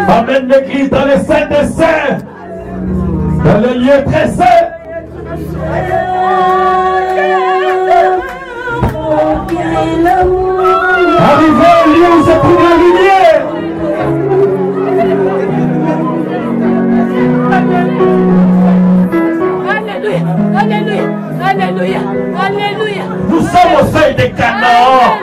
Amène l'église dans les saints des saints. Dans le lieu très saint. Arrivez au lieu où se trouve la lumière. Alléluia, Alléluia, Alléluia, Alléluia. Nous sommes au seuil des Canaan.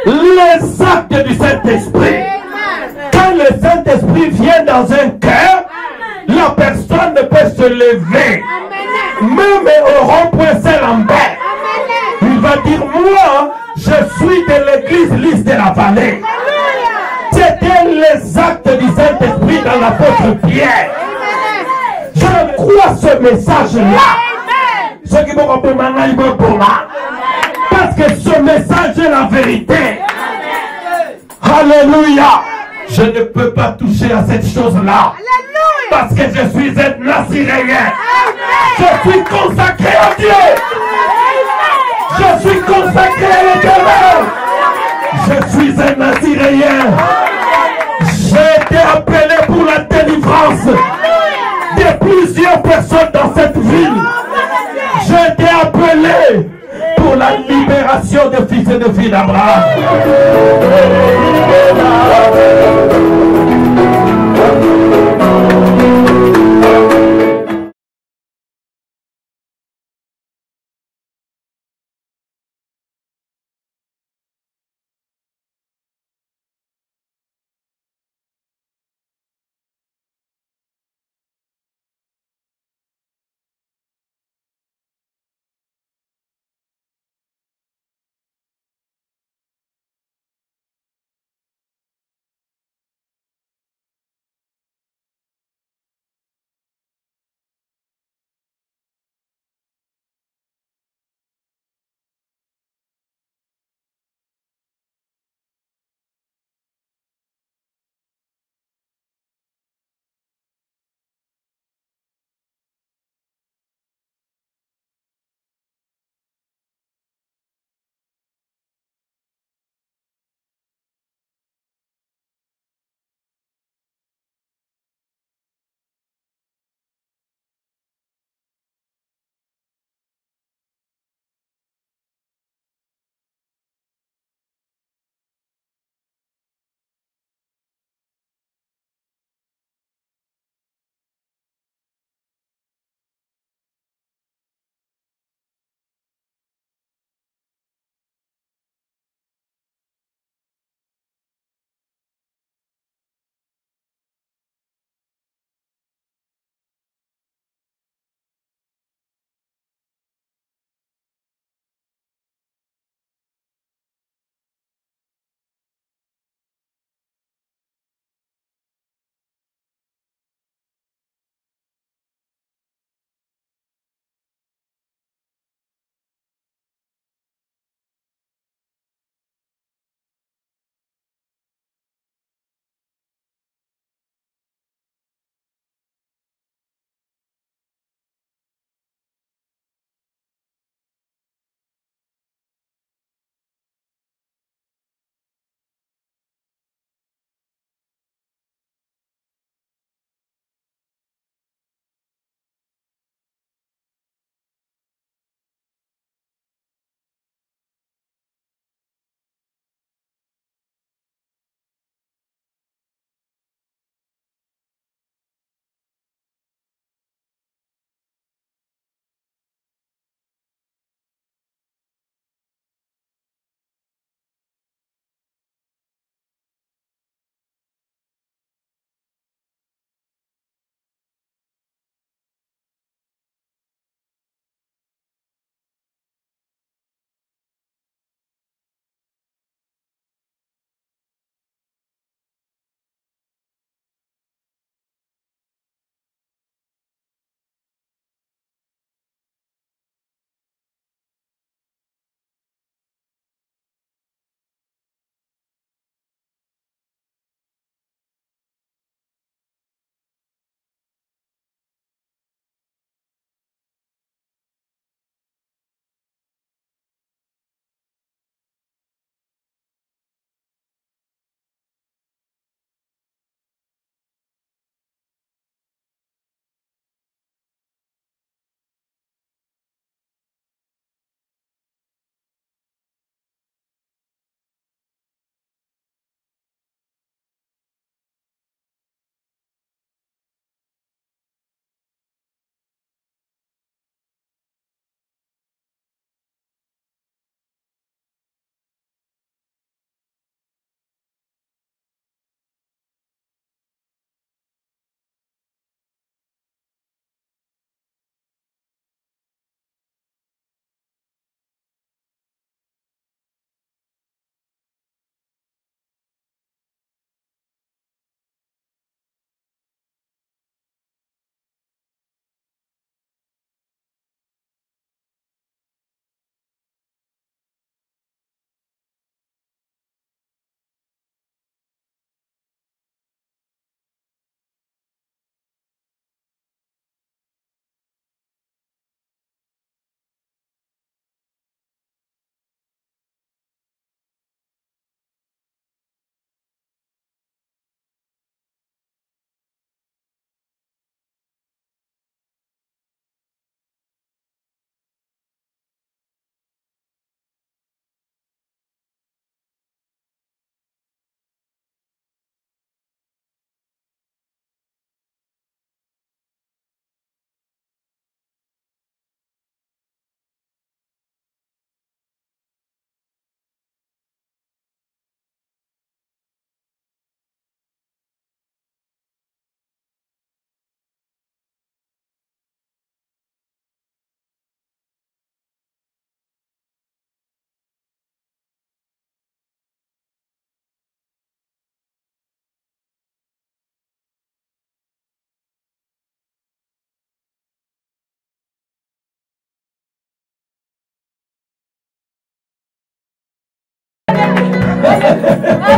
Les actes du Saint-Esprit. Quand le Saint-Esprit vient dans un cœur, la personne ne peut se lever. Même au rond-point Saint-Lambert, il va dire, moi, je suis de l'église lisse de la vallée. C'était les actes du Saint-Esprit dans l'apôtre Pierre. Je crois ce message-là. Ceux qui vont comprendre, parce que ce message est la vérité. Alléluia. Je ne peux pas toucher à cette chose-là. Parce que je suis un Naziréen. Je suis consacré à Dieu. Je suis consacré à l'Éternel. Je suis un Naziréen. J'ai été appelé pour la délivrance de plusieurs personnes dans cette ville. J'ai été appelé pour la libération des fils et des filles d'Abraham.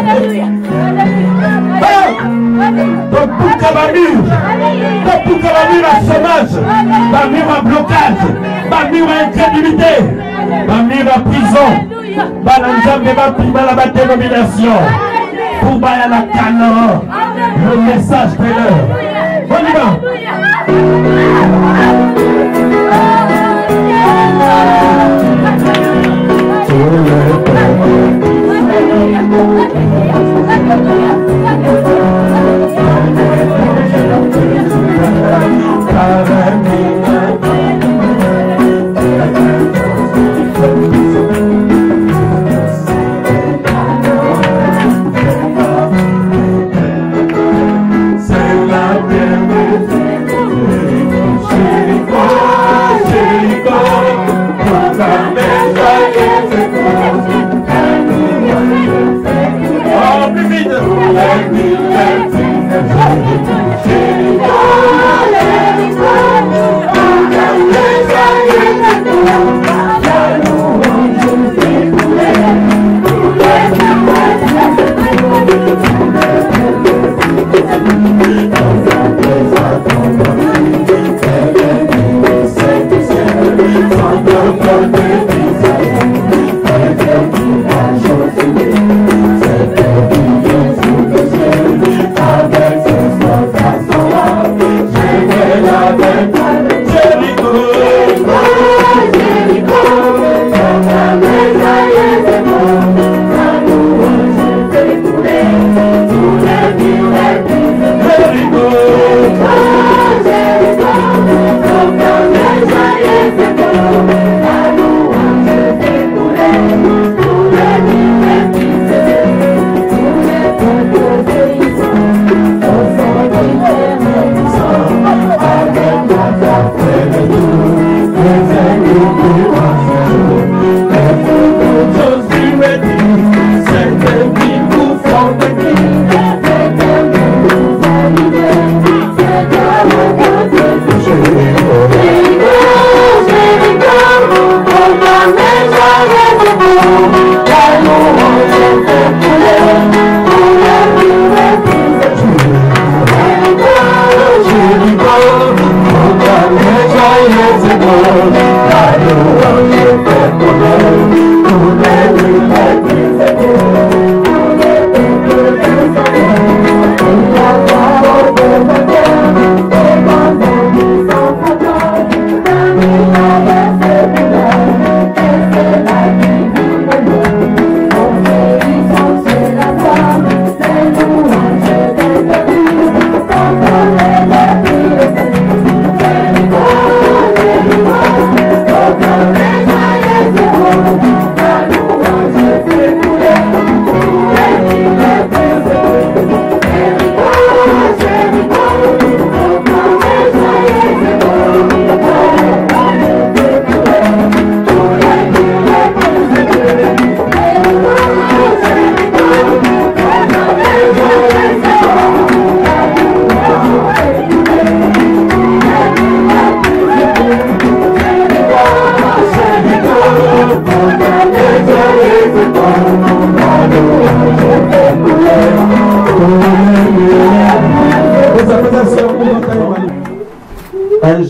Alléluia. Donc pour que ma mur, à chômage, ma mur à blocage, ma mur à incrédulité, ma mur à prison, ma l'enjambe ma la dénomination, pour ma la Canaan, le message de l'heure. On y va.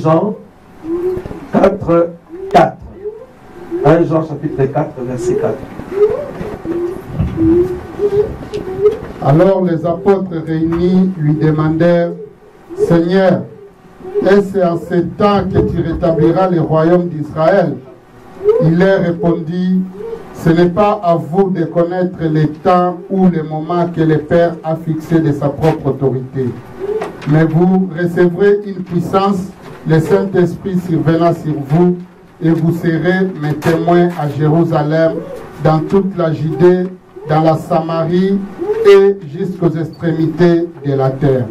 Jean 4, 4. 1 Jean chapitre 4, verset 4. Alors les apôtres réunis lui demandèrent, Seigneur, est-ce en ce temps que tu rétabliras le royaume d'Israël? Il leur répondit, ce n'est pas à vous de connaître le temps ou le moment que le Père a fixé de sa propre autorité. Mais vous recevrez une puissance, le Saint-Esprit survenant sur vous, et vous serez mes témoins à Jérusalem, dans toute la Judée, dans la Samarie et jusqu'aux extrémités de la terre.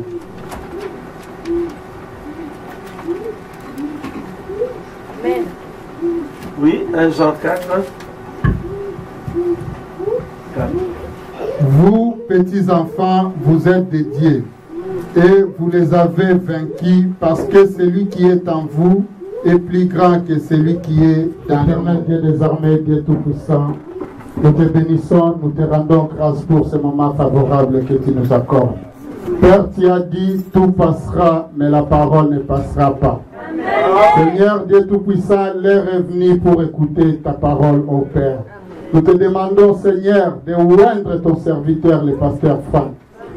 Amen. Oui, 1 Jean 4. Vous, petits enfants, vous êtes des dieux, et vous les avez vaincus parce que celui qui est en vous est plus grand que celui qui est dans l'éternel Dieu des armées, Dieu Tout-Puissant. Nous te bénissons, nous te rendons grâce pour ce moment favorable que tu nous accordes. Père, tu as dit, tout passera, mais la parole ne passera pas. Amen. Seigneur Dieu Tout-Puissant, l'heure est venue pour écouter ta parole, ô Père. Nous te demandons, Seigneur, de oindre ton serviteur, le pasteur Franck.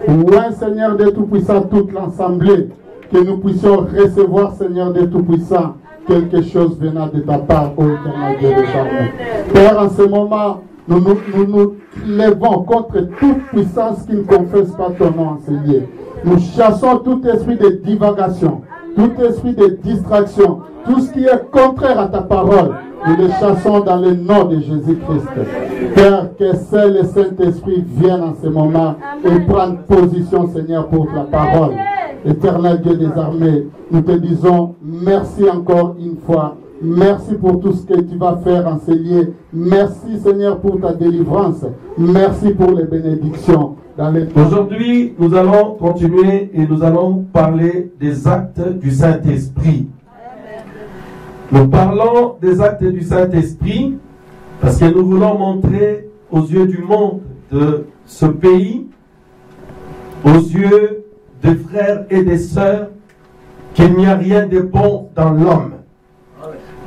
Oint, Seigneur Dieu Tout-Puissant, toute l'assemblée, que nous puissions recevoir, Seigneur Dieu Tout-Puissant, quelque chose venant de ta part, ô Éternel Dieu des armées. Père, en ce moment, nous nous levons contre toute puissance qui ne confesse pas ton nom enseigné. Nous chassons tout esprit de divagation, tout esprit de distraction, tout ce qui est contraire à ta parole. Nous les chassons dans le nom de Jésus-Christ. Père, que seul le Saint-Esprit vienne en ce moment et prenne position, Seigneur, pour ta parole. Éternel Dieu des armées, nous te disons merci encore une fois. Merci pour tout ce que tu vas faire en ces lieux. Merci, Seigneur, pour ta délivrance. Merci pour les bénédictions. Aujourd'hui, nous allons continuer et nous allons parler des actes du Saint-Esprit. Nous parlons des actes du Saint-Esprit parce que nous voulons montrer aux yeux du monde de ce pays, aux yeux des frères et des sœurs, qu'il n'y a rien de bon dans l'homme.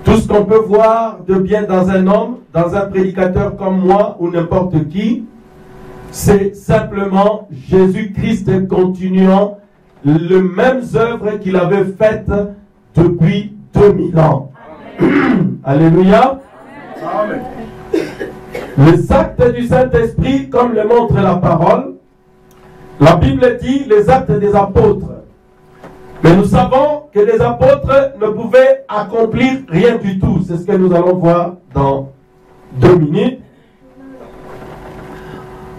Tout ce qu'on peut voir de bien dans un homme, dans un prédicateur comme moi ou n'importe qui, c'est simplement Jésus-Christ continuant les mêmes œuvres qu'il avait faites depuis 2000 ans. Alléluia. Amen. Les actes du Saint-Esprit, comme le montre la parole, la Bible dit les actes des apôtres. Mais nous savons que les apôtres ne pouvaient accomplir rien du tout. C'est ce que nous allons voir dans 2 minutes.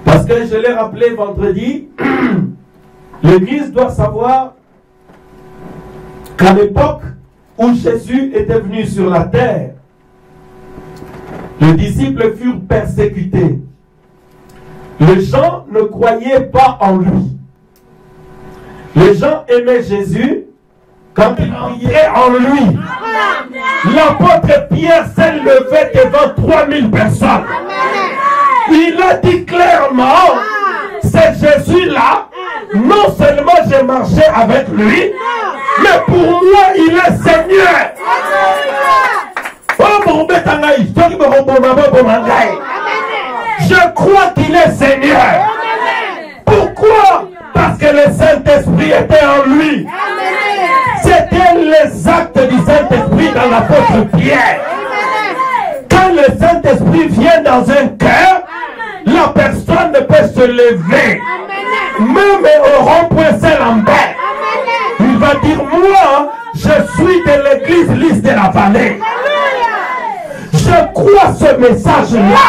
Parce que je l'ai rappelé vendredi, l'Église doit savoir qu'à l'époque où Jésus était venu sur la terre, les disciples furent persécutés. Les gens ne croyaient pas en lui. Les gens aimaient Jésus quand ils croyaient en lui. L'apôtre Pierre s'est levé devant 3000 personnes. Il a dit clairement, c'est Jésus-là, non seulement j'ai marché avec lui, mais pour moi il est Seigneur. Je crois qu'il est Seigneur. Pourquoi? Parce que le Saint-Esprit était en lui. C'était les actes du Saint-Esprit dans l'apôtre Pierre. Quand le Saint-Esprit vient dans un cœur, la personne ne peut se lever. Même au rond-point Saint-Lambert, il va dire, moi, je suis de l'église Lys de la Vallée. Je crois ce message-là.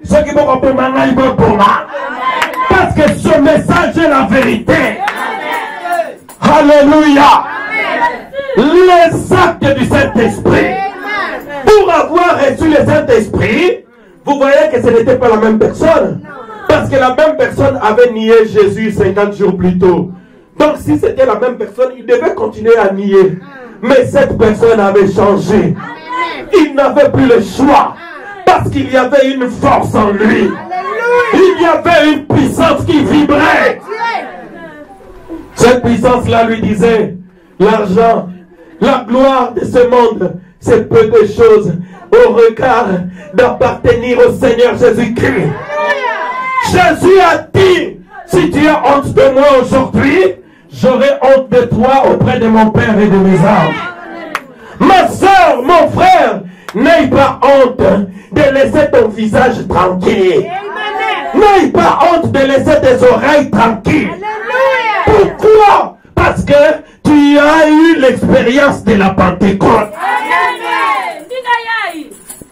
Ceux qui vont comprendre, parce que ce message est la vérité. Alléluia. Les actes du Saint-Esprit. Pour avoir reçu le Saint-Esprit, vous voyez que ce n'était pas la même personne. Parce que la même personne avait nié Jésus 50 jours plus tôt. Donc si c'était la même personne, il devait continuer à nier. Mais cette personne avait changé. Il n'avait plus le choix. Parce qu'il y avait une force en lui. Il y avait une puissance qui vibrait. Cette puissance-là lui disait, l'argent, la gloire de ce monde, c'est peu de choses au regard d'appartenir au Seigneur Jésus-Christ. Jésus a dit, si tu as honte de moi aujourd'hui, j'aurai honte de toi auprès de mon Père et de mes anges. Ma soeur, mon frère, n'aie pas honte de laisser ton visage tranquille. N'aie pas honte de laisser tes oreilles tranquilles. Pourquoi? Parce que tu as eu l'expérience de la Pentecôte.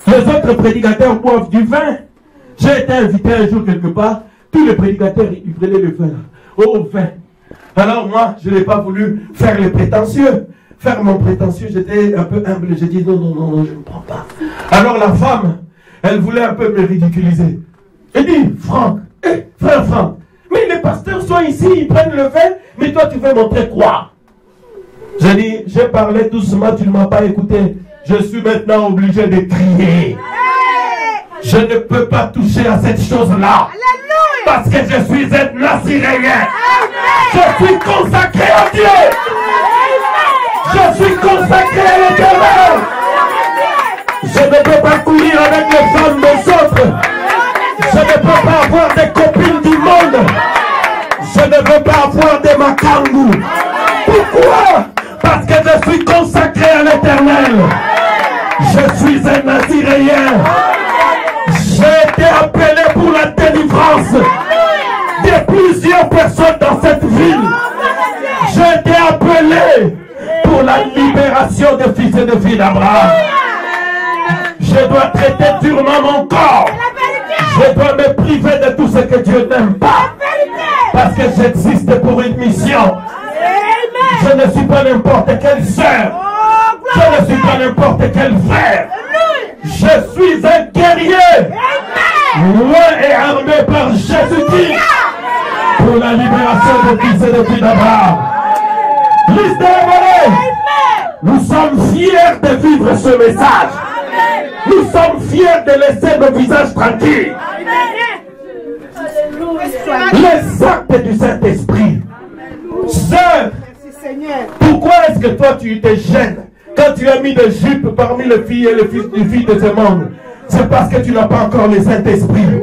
Les autres prédicateurs boivent du vin. J'ai été invité un jour quelque part. Tous les prédicateurs, ils prenaient le vin. Au vin. Alors moi, je n'ai pas voulu faire les prétentieux. Faire mon prétentieux, j'étais un peu humble. J'ai dit non, je ne prends pas. Alors la femme, elle voulait un peu me ridiculiser. Elle dit, Franck, frère Franck, mais les pasteurs sont ici, ils prennent le vin, mais toi tu veux montrer quoi? J'ai dit, j'ai parlé doucement, tu ne m'as pas écouté. Je suis maintenant obligé de crier. Je ne peux pas toucher à cette chose-là. Parce que je suis un Naziréen. Je suis consacré à Dieu. Je suis consacré à l'Éternel. Je ne peux pas courir avec les femmes des autres. Je ne peux pas avoir des copines du monde. Je ne veux pas avoir des makangou. Pourquoi? Parce que je suis consacré à l'Éternel. Je suis un Naziréen. J'ai été appelé pour la délivrance de plusieurs personnes dans cette ville. J'ai été appelé pour la libération des fils et des filles d'Abraham. Je dois traiter durement mon corps. Je dois me priver de tout ce que Dieu n'aime pas. Parce que j'existe pour une mission. Je ne suis pas n'importe quelle sœur. Je ne suis pas n'importe quel frère. Je suis un guerrier. Loin et armé par Jésus-Christ. Pour la libération des fils et des filles d'Abraham. Liste de nous sommes fiers de vivre ce message. Nous sommes fiers de laisser nos visages tranquilles. Les actes du Saint-Esprit. Sœur, pourquoi est-ce que toi tu te gênes quand tu as mis des jupes parmi les filles et les filles de ce monde? C'est parce que tu n'as pas encore le Saint-Esprit.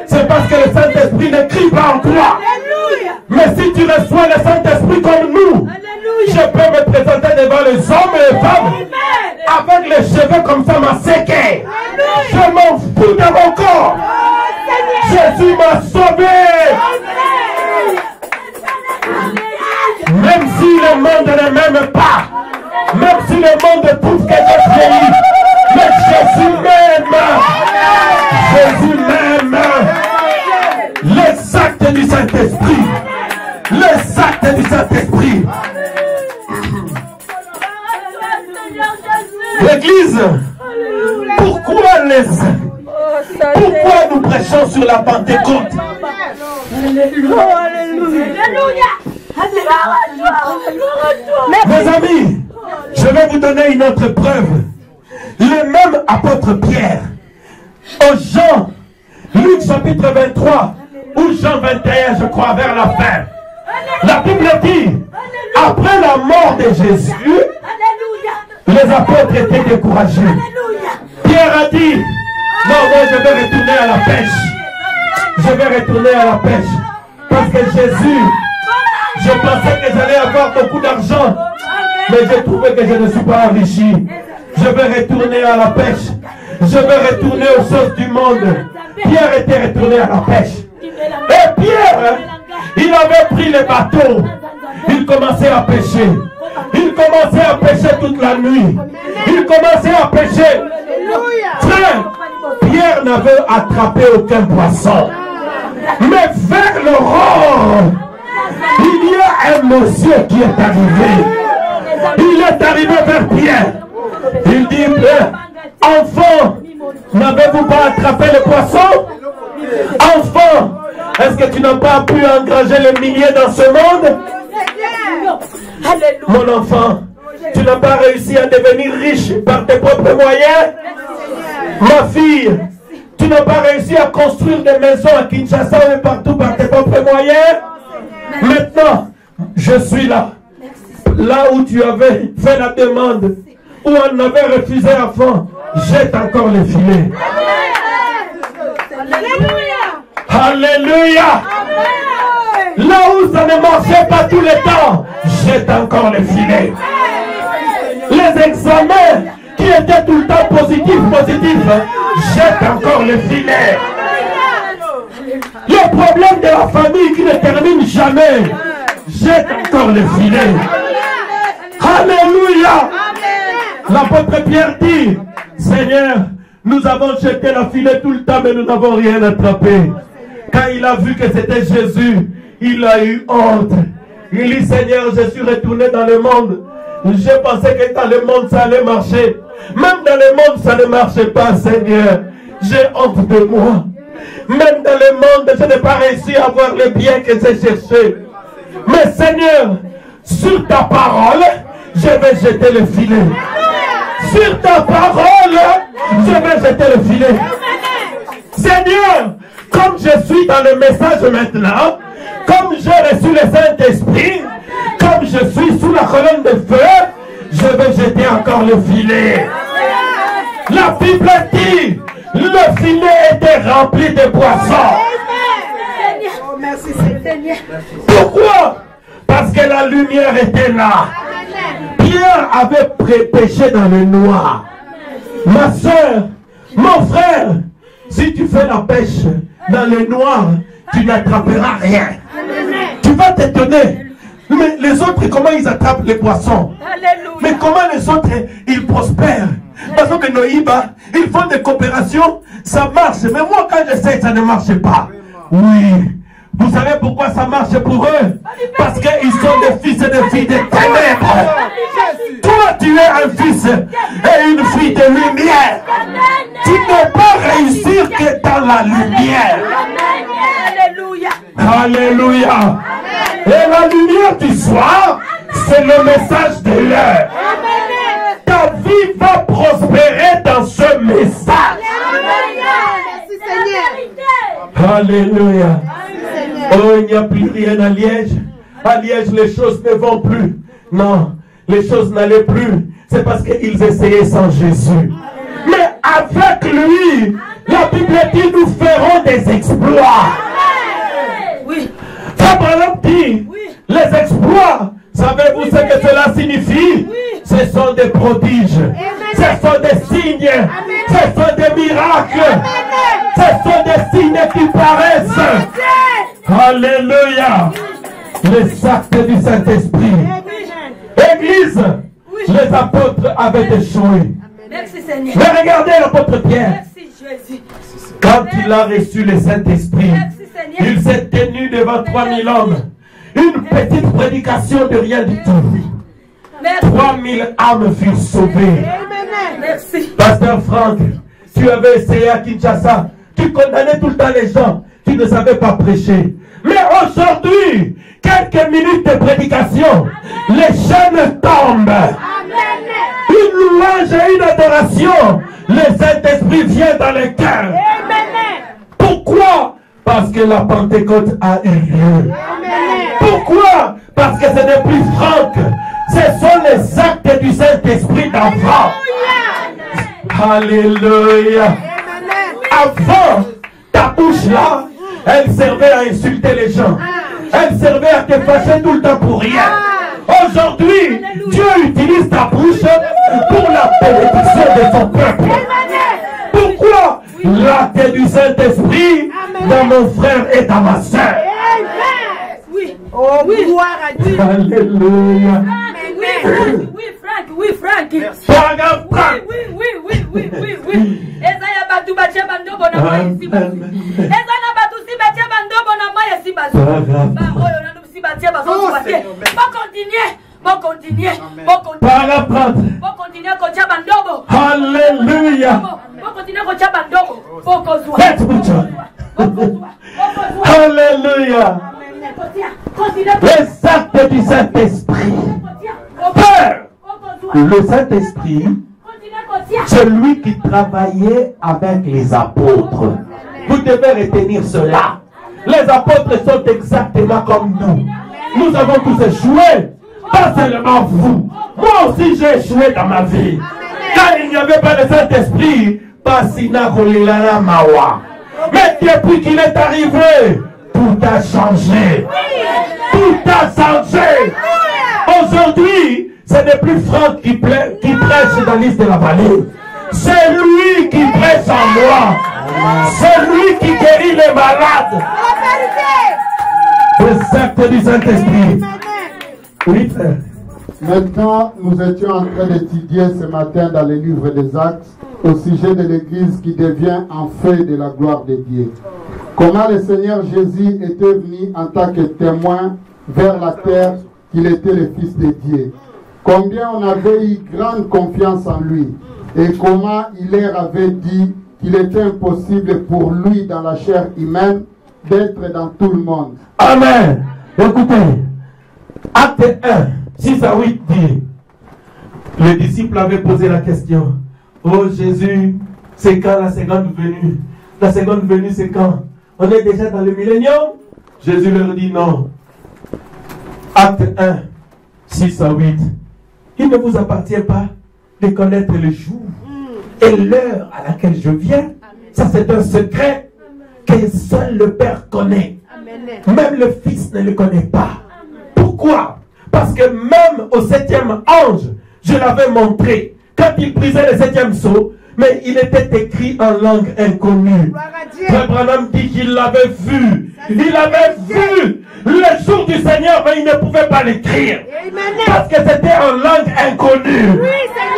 C'est parce que le Saint-Esprit ne crie pas en toi. Mais si tu reçois le Saint-Esprit comme nous, je peux me présenter devant les hommes et les femmes avec les cheveux comme ça m'a séqué. Je m'en fous de mon corps. Jésus m'a sauvé. Même si le monde ne m'aime pas, même si le monde trouve que j'ai vieilli, mais Jésus m'aime. Jésus m'aime. Les actes du Saint-Esprit. Les actes du Saint-Esprit. L'église, pourquoi nous prêchons sur la Pentecôte? Mes amis, je vais vous donner une autre preuve. Le même apôtre Pierre, aux Jean, Luc chapitre 23, ou Jean 21, je crois, vers la fin. La Bible dit, après la mort de Jésus, les apôtres étaient découragés. Pierre a dit, non, moi je vais retourner à la pêche. Je vais retourner à la pêche. Parce que Jésus, je pensais que j'allais avoir beaucoup d'argent. Mais j'ai trouvé que je ne suis pas enrichi. Je vais retourner à la pêche. Je vais retourner aux choses du monde. Pierre était retourné à la pêche. Et Pierre, il avait pris le bateau. Il commençait à pêcher. Il commençait à pêcher toute la nuit. Il commençait à pêcher. Frère, Pierre n'avait attrapé aucun poisson. Mais vers l'aurore, il y a un monsieur qui est arrivé. Il est arrivé vers Pierre. Il dit, enfant, n'avez-vous pas attrapé le poisson? Enfant, est-ce que tu n'as pas pu engranger les milliers dans ce monde? Mon enfant, tu n'as pas réussi à devenir riche par tes propres moyens? Ma fille, tu n'as pas réussi à construire des maisons à Kinshasa et partout par tes propres moyens? Maintenant, je suis là. Là où tu avais fait la demande, où on avait refusé avant, jette encore les filets. Alléluia. Là où ça ne marchait pas tout le temps, jette encore les filets. Les examens qui étaient tout le temps positifs, jette encore les filets. Le problème de la famille qui ne termine jamais, jette encore les filets. Alléluia. L'apôtre Pierre dit, Seigneur, nous avons jeté la filet tout le temps, mais nous n'avons rien attrapé. Quand il a vu que c'était Jésus, il a eu honte. Il dit, Seigneur, je suis retourné dans le monde. Je pensais que dans le monde, ça allait marcher. Même dans le monde, ça ne marchait pas, Seigneur. J'ai honte de moi. Même dans le monde, je n'ai pas réussi à avoir le bien que j'ai cherché. Mais Seigneur, sur ta parole, je vais jeter le filet. Sur ta parole, je vais jeter le filet. Seigneur, comme je suis dans le message maintenant, comme j'ai reçu le Saint-Esprit, comme je suis sous la colonne de feu, je vais jeter encore le filet. La Bible dit, le filet était rempli de poissons. Merci Seigneur. Pourquoi? Parce que la lumière était là. Pierre avait péché dans le noir. Ma soeur, mon frère, si tu fais la pêche dans le noir, tu n'attraperas rien. Tu vas t'étonner. Mais les autres, comment ils attrapent les poissons? Mais comment les autres, ils prospèrent? Parce que Noïba, ils font des coopérations, ça marche. Mais moi, quand j'essaie, ça ne marche pas. Oui. Vous savez pourquoi ça marche pour eux? Parce qu'ils sont des fils et des filles de ténèbres. Toi, tu es un fils et une fille de lumière. Tu ne peux réussir que dans la lumière. Alléluia. Alléluia. Et la lumière du soir, c'est le message de l'heure. Ta vie va prospérer dans ce message. Alléluia. Oh, il n'y a plus rien à Liège. À Liège, les choses ne vont plus. Non, les choses n'allaient plus. C'est parce qu'ils essayaient sans Jésus. Mais avec lui, la Bible dit, nous ferons des exploits. Oui. Abraham dit, les exploits, savez-vous ce que cela signifie? Ce sont des prodiges. Ce sont des signes. Ce sont des miracles. Ce sont des signes qui paraissent. Alléluia. Les actes du Saint-Esprit. Église, les apôtres avaient échoué. Merci Seigneur. Mais regardez l'apôtre Pierre. Merci Jésus. Quand il a reçu le Saint-Esprit, il s'est tenu devant 3000 hommes. Une petite prédication de rien du tout. 3000 âmes furent sauvées. Merci. Pasteur Franck, tu avais essayé à Kinshasa. Tu condamnais tout le temps les gens. Tu ne savais pas prêcher. Mais aujourd'hui, quelques minutes de prédication, les chaînes tombent. Une louange et une adoration, le Saint-Esprit vient dans les cœurs. Pourquoi? Parce que la Pentecôte a eu lieu. Pourquoi? Parce que ce n'est plus Franck. Ce sont les actes du Saint-Esprit d'avant. Alléluia. Avant, ta bouche là, elle servait à insulter les gens. Elle servait à te fâcher tout le temps pour rien. Aujourd'hui, Dieu utilise ta bouche pour la bénédiction de son peuple. Pourquoi? L'acte du Saint-Esprit dans mon frère et dans ma soeur. Oui. Oh, gloire à Dieu. Alléluia. Oui, Franck. Oui. Ezaya batu bache bandobo na mai si bazu. Ezana batu si bache bandobo na mai si bazu. Ba oyo na si bache bazo bache. Bon continuer. Par la prêtre. Bon continuer kocha bandobo. Alléluia. Bon continuer kocha bandobo. Fokozwa. Faites mon Dieu. Alléluia. Les actes du Saint-Esprit. Père, le Saint-Esprit, c'est lui qui travaillait avec les apôtres. Vous devez retenir cela. Les apôtres sont exactement comme nous. Nous avons tous échoué. Pas seulement vous. Moi aussi j'ai échoué dans ma vie. Quand il n'y avait pas le Saint-Esprit, Pasina Kolilana Mawa. Mais depuis qu'il est arrivé, tout a changé. Tout a changé. Aujourd'hui, ce n'est plus Franck qui prêche dans l'île de la vallée. C'est lui qui prêche en moi. C'est lui qui guérit les malades. Les actes du Saint-Esprit. Oui, frère. Maintenant, nous étions en train d'étudier ce matin dans le livre des Actes au sujet de l'Église qui devient un feu de la gloire de Dieu. Comment le Seigneur Jésus était venu en tant que témoin vers la terre qu'il était le Fils de Dieu. Combien on avait eu grande confiance en lui et comment il leur avait dit qu'il était impossible pour lui dans la chair humaine d'être dans tout le monde. Amen. Écoutez, acte 1, 6 à 8 dit, les disciples avaient posé la question, oh Jésus, c'est quand la seconde venue? La seconde venue, c'est quand? On est déjà dans le millénium? Jésus leur dit non. Acte 1, 6 à 8. Il ne vous appartient pas de connaître le jour et l'heure à laquelle je viens. Ça, c'est un secret que seul le Père connaît. Même le Fils ne le connaît pas. Pourquoi? Parce que même au 7e ange, je l'avais montré, quand il brisait le 7e sceau, mais il était écrit en langue inconnue. Frère Branham dit qu'il l'avait vu. Il avait vu le jour du Seigneur, mais il ne pouvait pas l'écrire. Parce que c'était en langue inconnue.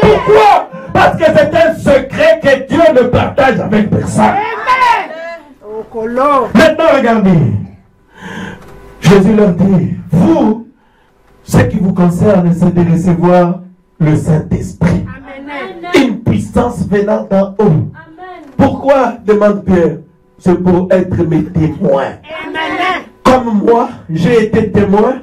Pourquoi? Parce que c'est un secret que Dieu ne partage avec personne. Maintenant, regardez. Jésus leur dit, vous, ce qui vous concerne, c'est de recevoir le Saint-Esprit. Une puissance venant d'en haut. Amen. Pourquoi, demande Pierre? C'est pour être mes témoins. Amen. Comme moi, j'ai été témoin.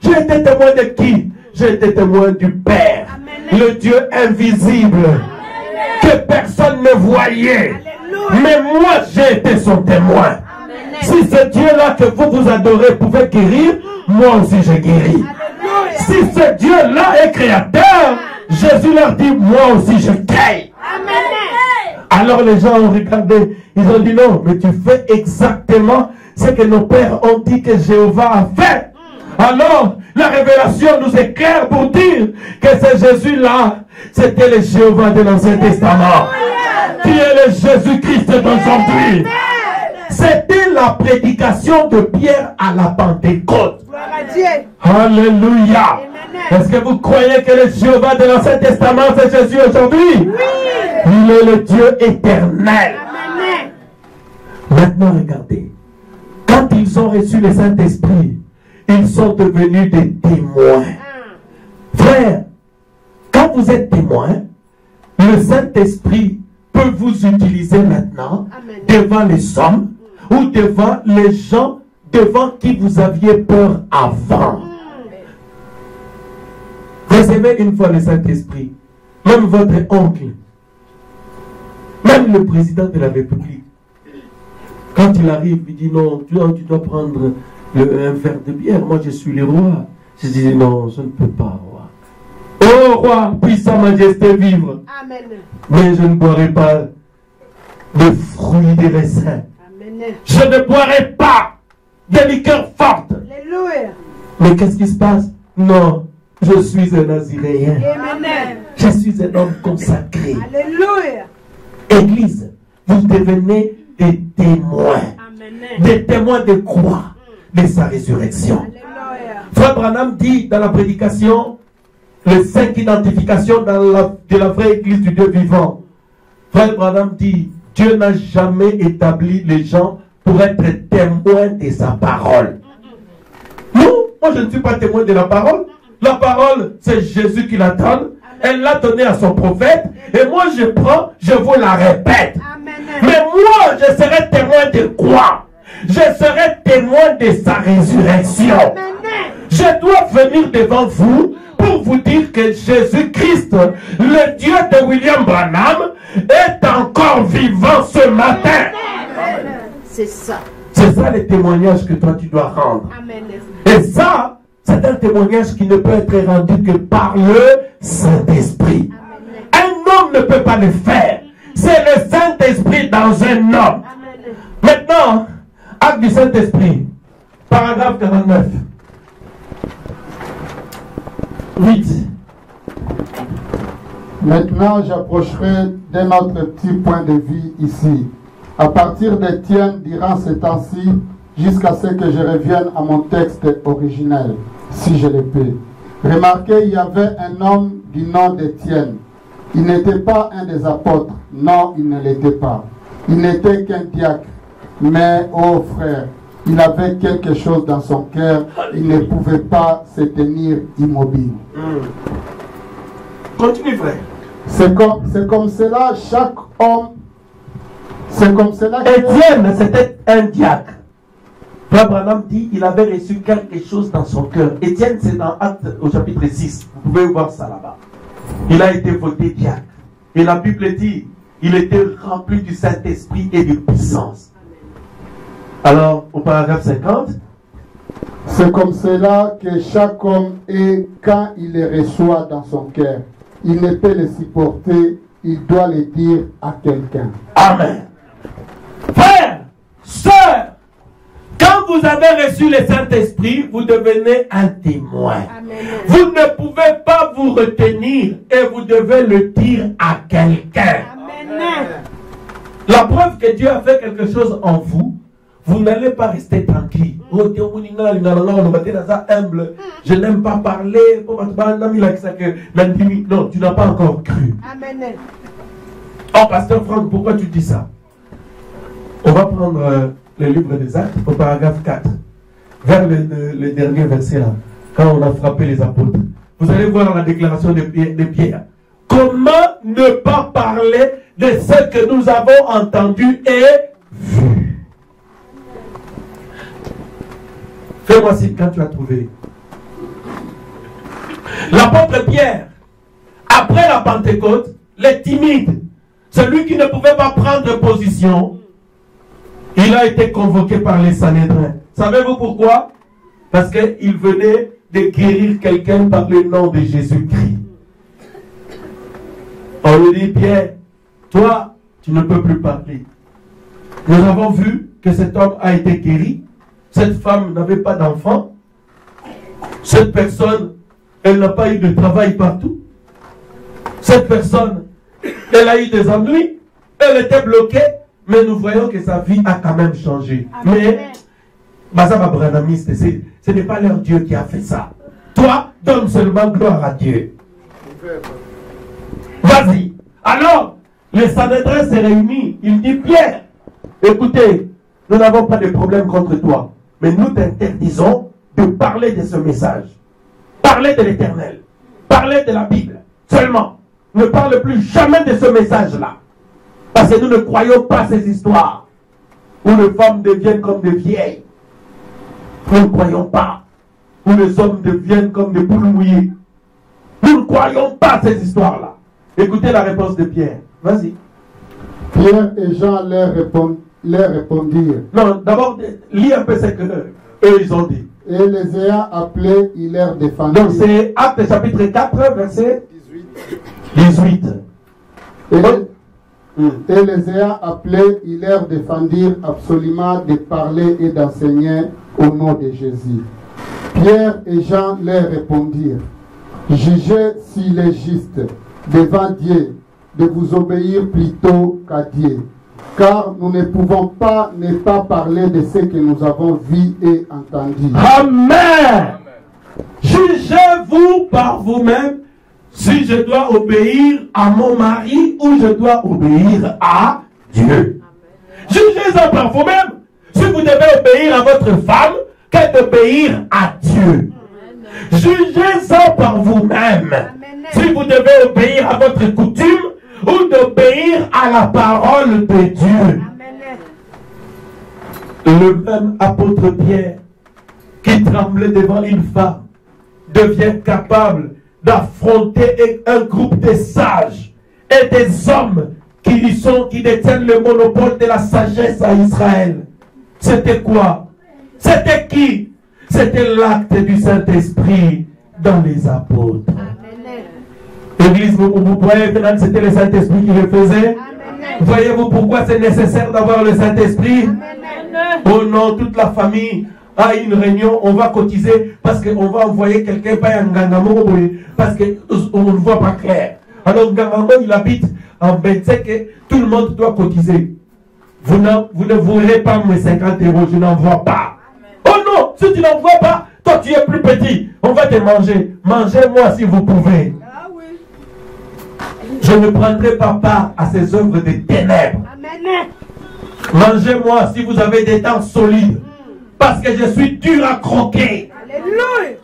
J'ai été témoin de qui? J'ai été témoin du Père. Amen. Le Dieu invisible. Amen. Que personne ne voyait. Alléluia. Mais moi, j'ai été son témoin. Amen. Si ce Dieu-là que vous adorez pouvait guérir, moi aussi je guéris. Alléluia. Si ce Dieu-là est créateur, Jésus leur dit, moi aussi je crée. Amen. Alors les gens ont regardé, ils ont dit non, mais tu fais exactement ce que nos pères ont dit que Jéhovah a fait. Alors la révélation nous éclaire pour dire que ce Jésus-là, c'était le Jéhovah de l'Ancien Testament, qui est le Jésus-Christ d'aujourd'hui. C'était la prédication de Pierre à la Pentecôte. Alléluia. Est-ce que vous croyez que le Jéhovah de l'Ancien Testament, c'est Jésus aujourd'hui? Oui. Il est le Dieu éternel. Amen. Maintenant, regardez. Quand ils ont reçu le Saint-Esprit, ils sont devenus des témoins. Frère, quand vous êtes témoin, le Saint-Esprit peut vous utiliser maintenant. Amen. Devant les hommes ou devant les gens devant qui vous aviez peur avant. Recevez une fois le Saint-Esprit, même votre oncle, même le président de la République, quand il arrive, il dit non, tu dois prendre un verre de bière, moi je suis le roi. Je dis non, je ne peux pas, roi. Oh roi, puissant majesté vivre. Amen. Mais je ne boirai pas de fruits des raisins. Amen. Je ne boirai pas de liqueur forte. Alléluia. Mais qu'est-ce qui se passe? Non. Je suis un Naziréen. Amen. Je suis un homme consacré. Alléluia. Église, vous devenez des témoins. Amen. Des témoins de quoi? De sa résurrection. Alléluia. Frère Branham dit dans la prédication, les 5 identifications de la vraie église du Dieu vivant. Frère Branham dit, Dieu n'a jamais établi les gens pour être témoins de sa parole. Non, moi je ne suis pas témoin de la parole. La parole, c'est Jésus qui la donne. Elle l'a donnée à son prophète. Et moi, je prends, je vous la répète. Amen. Mais moi, je serai témoin de quoi? Je serai témoin de sa résurrection. Amen. Je dois venir devant vous pour vous dire que Jésus-Christ, le Dieu de William Branham, est encore vivant ce matin. C'est ça. C'est ça le témoignage que toi, tu dois rendre. Amen. Et ça, c'est un témoignage qui ne peut être rendu que par le Saint-Esprit. Un homme ne peut pas le faire. C'est le Saint-Esprit dans un homme. Amen. Maintenant, acte du Saint-Esprit, paragraphe 49. 8. Maintenant, j'approcherai d'un autre petit point de vue ici. À partir d'Étienne, durant ces temps-ci, jusqu'à ce que je revienne à mon texte originel, si je le peux. Remarquez, il y avait un homme du nom d'Étienne. Il n'était pas un des apôtres. Non, il ne l'était pas. Il n'était qu'un diacre. Mais, oh frère, il avait quelque chose dans son cœur. Il ne pouvait pas se tenir immobile. Continue, frère. C'est comme cela, chaque homme. C'est comme cela. Étienne, c'était un diacre. Frère Branham dit il avait reçu quelque chose dans son cœur. Étienne, c'est dans Actes au chapitre 6. Vous pouvez voir ça là-bas. Il a été voté diacre. Et la Bible dit il était rempli du Saint-Esprit et de puissance. Alors, au paragraphe 50, c'est comme cela que chaque homme est quand il les reçoit dans son cœur. Il ne peut les supporter, il doit les dire à quelqu'un. Amen. Frères, sœurs, quand vous avez reçu le Saint-Esprit, vous devenez un témoin. Amen. Vous ne pouvez pas vous retenir et vous devez le dire à quelqu'un. La preuve que Dieu a fait quelque chose en vous, vous n'allez pas rester tranquille. Humble. Je n'aime pas parler. Non, tu n'as pas encore cru. Amen. Oh, pasteur Franck, pourquoi tu dis ça? On va prendre le livre des Actes au paragraphe 4, vers le dernier verset là, quand on a frappé les apôtres. Vous allez voir la déclaration de Pierre. Comment ne pas parler de ce que nous avons entendu et vu? Fais-moi signe quand tu as trouvé. L'apôtre Pierre, après la Pentecôte, les timides, celui qui ne pouvait pas prendre position, il a été convoqué par les Sanhédrins. Savez-vous pourquoi? Parce qu'il venait de guérir quelqu'un par le nom de Jésus-Christ. On lui dit, Pierre, toi, tu ne peux plus parler. Nous avons vu que cet homme a été guéri. Cette femme n'avait pas d'enfant. Cette personne, elle n'a pas eu de travail partout. Cette personne, elle a eu des ennuis. Elle était bloquée. Mais nous voyons que sa vie a quand même changé. Amen. Mais, Bazaba Branamiste, ce n'est pas leur Dieu qui a fait ça. Toi, donne seulement gloire à Dieu. Vas-y. Alors, les Sanhédrins se réunissent. Il dit, Pierre, écoutez, nous n'avons pas de problème contre toi. Mais nous t'interdisons de parler de ce message. Parler de l'Éternel. Parler de la Bible. Seulement. Ne parle plus jamais de ce message-là. Parce que nous ne croyons pas ces histoires où les femmes deviennent comme des vieilles. Nous ne croyons pas. Où les hommes deviennent comme des poules mouillées. Nous ne croyons pas ces histoires-là. Écoutez la réponse de Pierre. Vas-y. Pierre et Jean leur répondirent. Non, d'abord, lis un peu ce que eux ils ont dit. Et les ayant appelés, ils leur défendirent. Donc c'est Actes chapitre 4, verset 18. Et les ayant appelés, ils leur défendirent absolument de parler et d'enseigner au nom de Jésus. Pierre et Jean leur répondirent, jugez s'il est juste devant Dieu de vous obéir plutôt qu'à Dieu, car nous ne pouvons pas ne pas parler de ce que nous avons vu et entendu. Amen. Jugez-vous par vous-même si je dois obéir à mon mari ou je dois obéir à Dieu. Jugez-en par vous-même. Si vous devez obéir à votre femme, qu'est d'obéir à Dieu. Jugez-en par vous-même. Si vous devez obéir à votre coutume ou d'obéir à la parole de Dieu. Le même apôtre Pierre qui tremblait devant une femme devient capable d'affronter un groupe de sages et des hommes qui détiennent le monopole de la sagesse à Israël. C'était quoi? C'était qui? C'était l'acte du Saint-Esprit dans les apôtres. Église, vous voyez maintenant, c'était le Saint-Esprit qui le faisait. Voyez-vous pourquoi c'est nécessaire d'avoir le Saint-Esprit? Oh non, toute la famille à une réunion, on va cotiser parce qu'on va envoyer quelqu'un par un Ngangamo parce qu'on ne voit pas clair. Alors Ngangamo, il habite en 25 et tout le monde doit cotiser. Vous ne voulez pas mes 50 €, je n'en vois pas. Oh non, si tu n'en vois pas, toi tu es plus petit, on va te manger. Mangez-moi si vous pouvez. Je ne prendrai pas part à ces œuvres de ténèbres. Mangez-moi si vous avez des dents solides. Parce que je suis dur à croquer. Alléluia.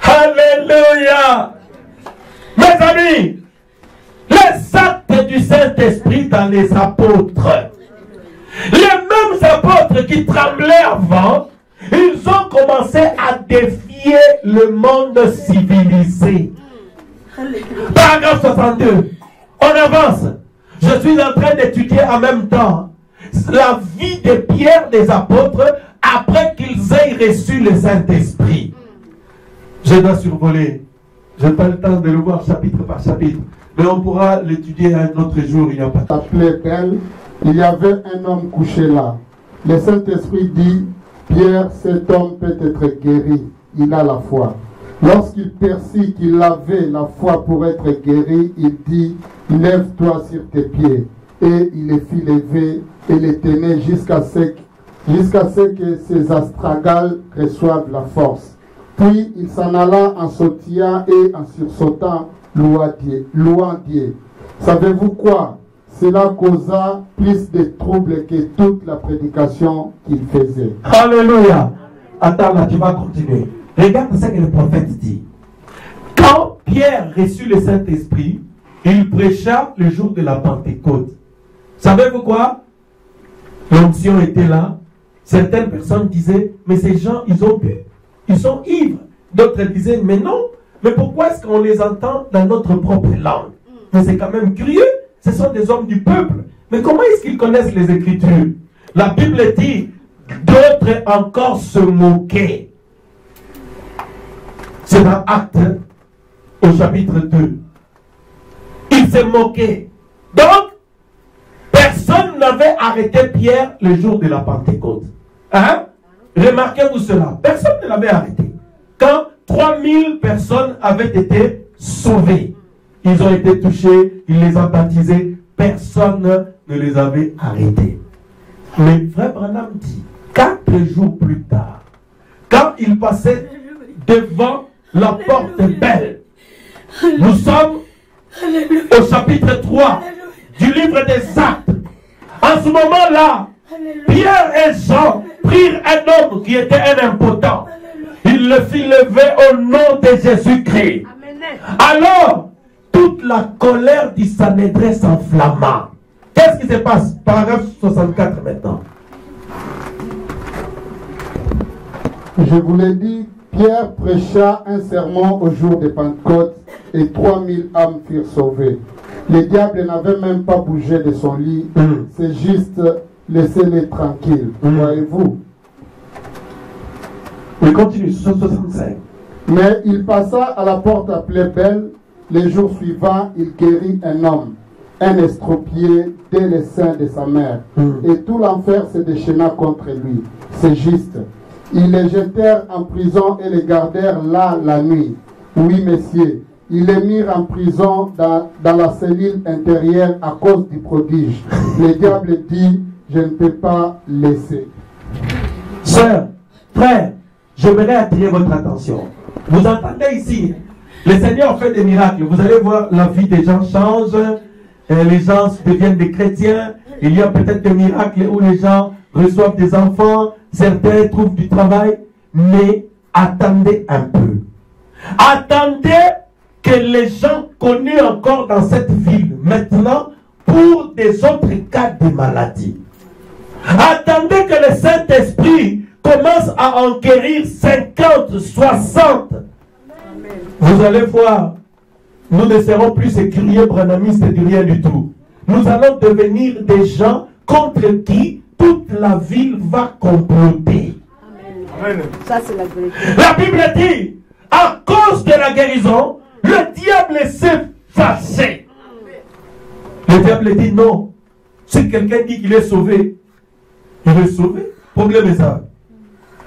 Alléluia. Mes amis, les actes du Saint-Esprit dans les apôtres. Les mêmes apôtres qui tremblaient avant, ils ont commencé à défier le monde civilisé. Paragraphe 62. On avance. Je suis en train d'étudier en même temps la vie de Pierre des apôtres après qu'ils aient reçu le Saint-Esprit. Je dois survoler. Je n'ai pas le temps de le voir chapitre par chapitre. Mais on pourra l'étudier un autre jour. Il n'y a pas de temps. Appelé Belle, il y avait un homme couché là. Le Saint-Esprit dit, Pierre, cet homme peut être guéri. Il a la foi. Lorsqu'il perçut qu'il avait la foi pour être guéri, il dit, lève-toi sur tes pieds. Et il les fit lever et les tenait jusqu'à ce que ses astragales reçoivent la force. Puis il s'en alla en sautillant et en sursautant, louant Dieu. Savez-vous quoi? Cela causa plus de troubles que toute la prédication qu'il faisait. Alléluia. Attends là, tu vas continuer. Regarde ce que le prophète dit. Quand Pierre reçut le Saint-Esprit, il prêcha le jour de la Pentecôte. Savez-vous quoi? L'onction était là. Certaines personnes disaient, mais ces gens, ils ont bu. Ils sont ivres. D'autres disaient, mais non. Mais pourquoi est-ce qu'on les entend dans notre propre langue? Mais c'est quand même curieux. Ce sont des hommes du peuple. Mais comment est-ce qu'ils connaissent les Écritures? La Bible dit, d'autres encore se moquaient. C'est dans Actes, au chapitre 2. Ils se moquaient. Donc, personne n'avait arrêté Pierre le jour de la Pentecôte. Hein? Remarquez-vous cela. Personne ne l'avait arrêté. Quand 3000 personnes avaient été sauvées, ils ont été touchés, il les a baptisés, personne ne les avait arrêtés. Mais Frère Branham dit, 4 jours plus tard, quand il passait devant la porte belle, nous sommes au chapitre 3 du livre des Actes. En ce moment-là, Pierre et Jean prirent un homme qui était un impotent. Il le fit lever au nom de Jésus-Christ. Alors, toute la colère du Sanhédrin s'enflamma. Qu'est-ce qui se passe? Paragraphe 64 maintenant. Je vous l'ai dit, Pierre prêcha un sermon au jour de Pentecôte et 3000 âmes furent sauvées. Le diable n'avait même pas bougé de son lit. C'est juste laissez-les tranquilles. Voyez-vous? Oui, continue, 65. Mais il passa à la porte appelée Belle. Les jours suivants, il guérit un homme, un estropié, dès le sein de sa mère. Et tout l'enfer se déchaîna contre lui. C'est juste. Ils les jetèrent en prison et les gardèrent là la nuit. Oui, messieurs. Ils les mirent en prison dans la cellule intérieure à cause du prodige. Le diable dit, je ne peux pas laisser. Sœur, frère, j'aimerais attirer votre attention. Vous entendez ici, le Seigneur fait des miracles. Vous allez voir, la vie des gens change. Les gens deviennent des chrétiens. Il y a peut-être des miracles où les gens reçoivent des enfants. Certains trouvent du travail. Mais attendez un peu. Attendez que les gens connaissent encore dans cette ville maintenant pour des autres cas de maladie. Attendez que le Saint-Esprit commence à en guérir 50, 60. Vous allez voir, nous ne serons plus ces curieux branhamistes du rien du tout. Nous allons devenir des gens contre qui toute la ville va comploter. Amen. Ça, c'est la vérité. La Bible dit, à cause de la guérison, le diable s'est fâché. Le diable dit non. Si quelqu'un dit qu'il est sauvé, il est sauvé. Le problème est ça.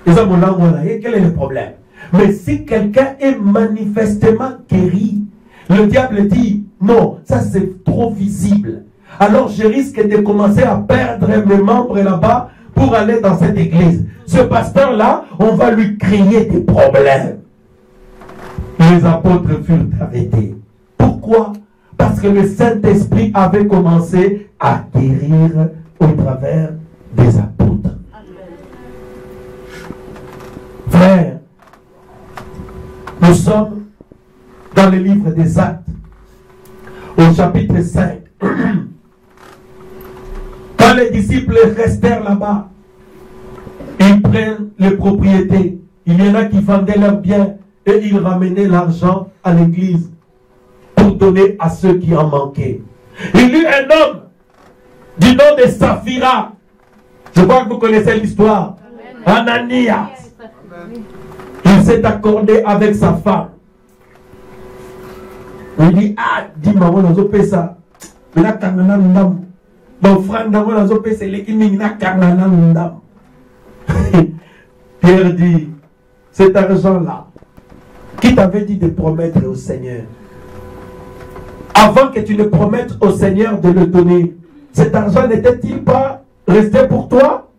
Quel est le problème? Mais si quelqu'un est manifestement guéri, le diable dit non, ça c'est trop visible. Alors je risque de commencer à perdre mes membres là-bas pour aller dans cette église. Ce pasteur-là, on va lui créer des problèmes. Les apôtres furent arrêtés. Pourquoi? Parce que le Saint-Esprit avait commencé à guérir au travers des apôtres. Frères, nous sommes dans le livre des Actes, au chapitre 5. Quand les disciples restèrent là-bas, ils prennent les propriétés. Il y en a qui vendaient leurs biens et ils ramenaient l'argent à l'église. pour donner à ceux qui en manquaient. Il y eut un homme du nom de Saphira. Je crois que vous connaissez l'histoire. Ananias. Il s'est accordé avec sa femme. Il dit, ah, dis-moi, on a fait ça. Il a carnana ndam. Mon frère, on a fait ça. Il a carnana ndam. Pierre dit, cet argent-là, qui t'avait dit de promettre au Seigneur, avant que tu ne promettes au Seigneur de le donner, cet argent n'était-il pas resté pour toi?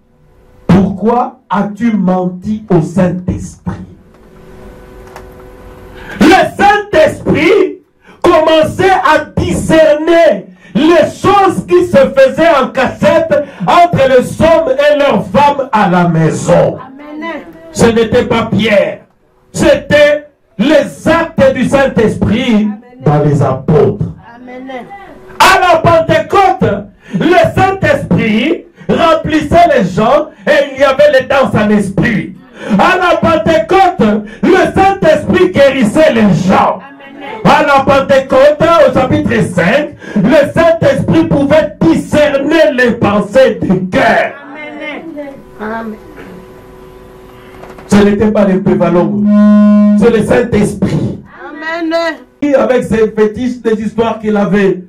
Pourquoi as-tu menti au Saint-Esprit? Le Saint-Esprit commençait à discerner les choses qui se faisaient en cachette entre les hommes et leurs femmes à la maison. Amen. Ce n'était pas Pierre, c'était les actes du Saint-Esprit dans les apôtres. Amen. À la Pentecôte, le Saint-Esprit remplissait les gens et il y avait les danses en esprit. À la Pentecôte, le Saint-Esprit guérissait les gens. À la Pentecôte, au chapitre 5, le Saint-Esprit pouvait discerner les pensées du cœur. Amen. Ce n'était pas les prévalents, c'est le Saint-Esprit. Amen. Avec ses fétiches, des histoires qu'il avait,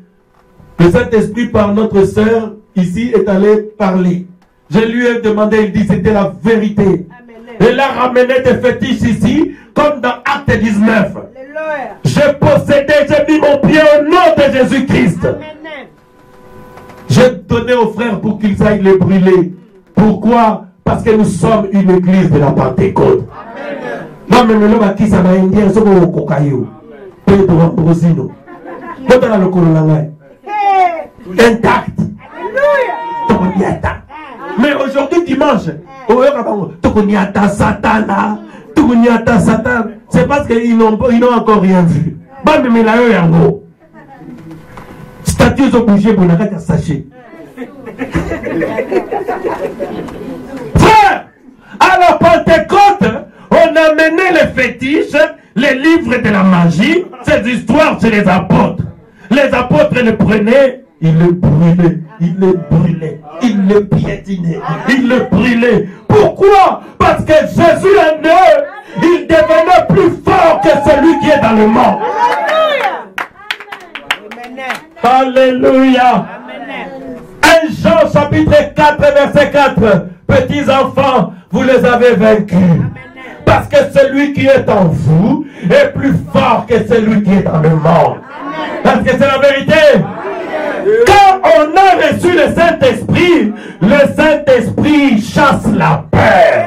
le Saint-Esprit par notre sœur ici est allé parler. Je lui ai demandé, il dit c'était la vérité. Amen. Il a ramené des fétiches ici, comme dans Acte 19. J'ai possédé, j'ai mis mon pied au nom de Jésus-Christ. J'ai donné aux frères pour qu'ils aillent les brûler. Pourquoi? Parce que nous sommes une église de la Pentecôte. Moi, même le qui ça m'a indien, c'est mon cocaïo. Pedro Ambrosino. Quand le colonel intact. Mais aujourd'hui, dimanche, c'est parce qu'ils n'ont encore rien vu. Statues ont bougé pour la sachet. Frère, à la Pentecôte, on a mené les fétiches, les livres de la magie, ces histoires chez les apôtres. Les apôtres les prenaient, ils les brûlaient, ils les brûlaient, ils les piétinaient, ils les brûlaient. Pourquoi? Parce que Jésus en eux, il devenait plus fort que celui qui est dans le monde. Alléluia. Alléluia. 1 Jean chapitre 4 verset 4. Petits enfants, vous les avez vaincus. Parce que celui qui est en vous est plus fort que celui qui est dans le monde. Parce que c'est la vérité. Quand on a reçu le Saint-Esprit chasse la peur.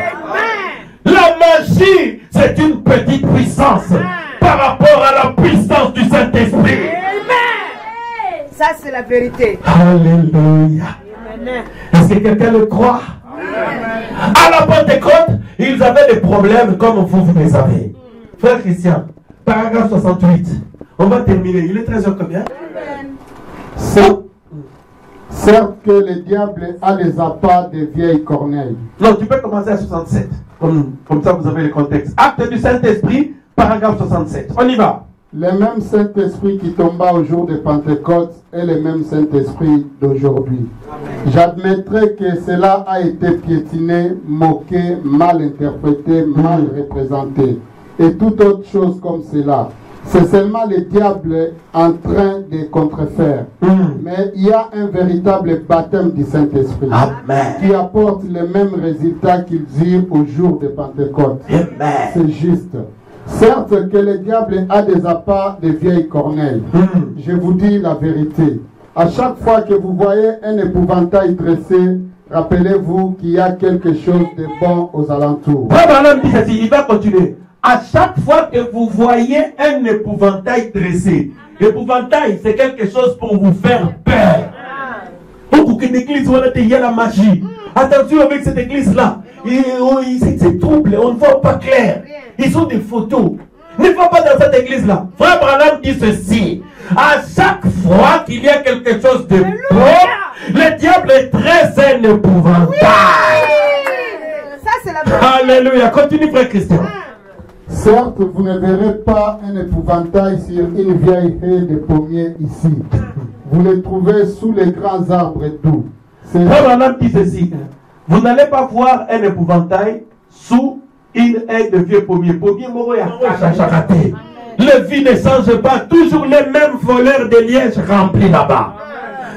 La magie, c'est une petite puissance par rapport à la puissance du Saint-Esprit. Ça, c'est la vérité. Alléluia. Est-ce que quelqu'un le croit? À la Pentecôte, ils avaient des problèmes comme vous les avez. Frère Christian, paragraphe 68. On va terminer. Il est 13h combien? Certes que le diable a les appâts des vieilles corneilles. Non, tu peux commencer à 67. Comme ça, vous avez le contexte. Acte du Saint-Esprit, paragraphe 67. On y va. Le même Saint-Esprit qui tomba au jour de Pentecôte est le même Saint-Esprit d'aujourd'hui. J'admettrai que cela a été piétiné, moqué, mal interprété, mal représenté. Et toute autre chose comme cela. C'est seulement le diable en train de contrefaire. Mais il y a un véritable baptême du Saint-Esprit qui apporte les mêmes résultats qu'ils eurent au jour de Pentecôte. C'est juste. Certes que le diable a des appâts de vieilles corneilles. Je vous dis la vérité. À chaque fois que vous voyez un épouvantail dressé, rappelez-vous qu'il y a quelque chose de bon aux alentours. Il va continuer. À chaque fois que vous voyez un épouvantail dressé, l'épouvantail, c'est quelque chose pour vous faire peur. Pour qu'une église, il y a la magie. Attention avec cette église-là. C'est trouble, on ne voit pas clair. Ils ont des photos. Ne va pas dans cette église-là. Frère Branham dit ceci. À chaque fois qu'il y a quelque chose de bon, le diable est très un épouvantail. Ça, c'est la vérité. Alléluia. Continue, frère Christian. Certes, vous ne verrez pas un épouvantail sur une vieille haie de pommier ici. Vous les trouvez sous les grands arbres doux. Abraham dit ceci. Vous n'allez pas voir un épouvantail sous une haie de vieux pommiers. Le vie ne change pas. Toujours les mêmes voleurs de liège remplis là-bas.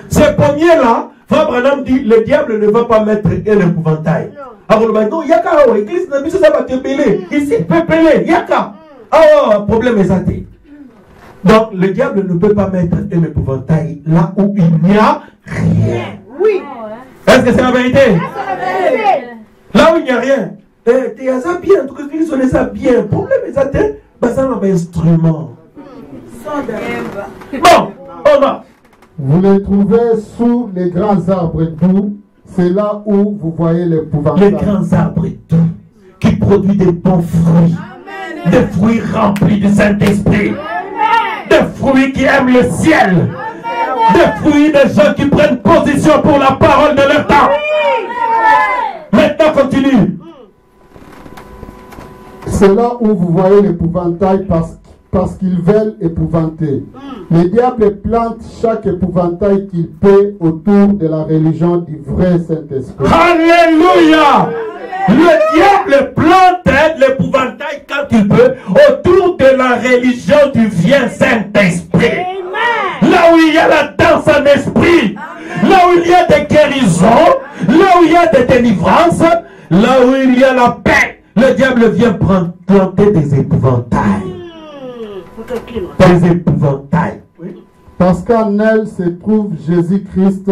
Ces pommiers-là, Abraham dit, le diable ne va pas mettre un épouvantail. Alors, non, yaka, l'église n'a pas ça va te peler. Ici, peut peler, yaka. Ah, problème est athée. Donc, le diable ne peut pas mettre un épouvantail là où il n'y a rien. Oui. Est-ce que c'est la vérité? Là où il n'y a rien. Tu as ça bien, tout ce que tu ça bien. Problème est athée. Ça n'a pas instrument. Bon, on va. Vous les trouvez sous les grands arbres doux. C'est là où vous voyez l'épouvantail. Les grands arbres doux qui produisent des bons fruits. Amen. Des fruits remplis du Saint-Esprit. Des fruits qui aiment le ciel. Amen. Des fruits des gens qui prennent position pour la parole de leur temps. Maintenant, continue. C'est là où vous voyez l'épouvantail parce qu'ils veulent épouvanter. Le diable plante chaque épouvantail qu'il peut autour de la religion du vrai Saint-Esprit. Alléluia! Le diable plante l'épouvantail quand il peut autour de la religion du vrai Saint-Esprit. Là où il y a la danse en esprit, là où il y a des guérisons, là où il y a des délivrances, là où il y a la paix, le diable vient planter des épouvantails. Des épouvantails. Parce qu'en elle se trouve Jésus-Christ,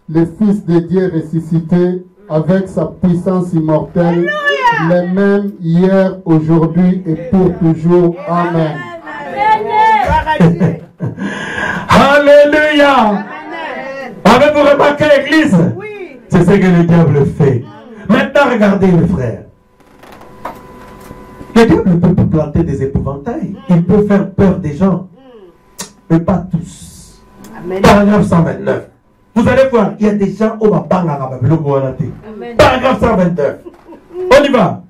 le Fils de Dieu ressuscité, avec sa puissance immortelle, les mêmes hier, aujourd'hui et pour toujours. Amen. Alléluia. Avez-vous remarqué l'église? Oui. C'est ce que le diable fait. Maintenant, regardez les frères. Le diable peut planter des épouvantails. Il peut faire peur des gens. Mais pas tous. Amen. Paragraphe 129. Vous allez voir, il y a des gens au Paragraphe 129. On y va.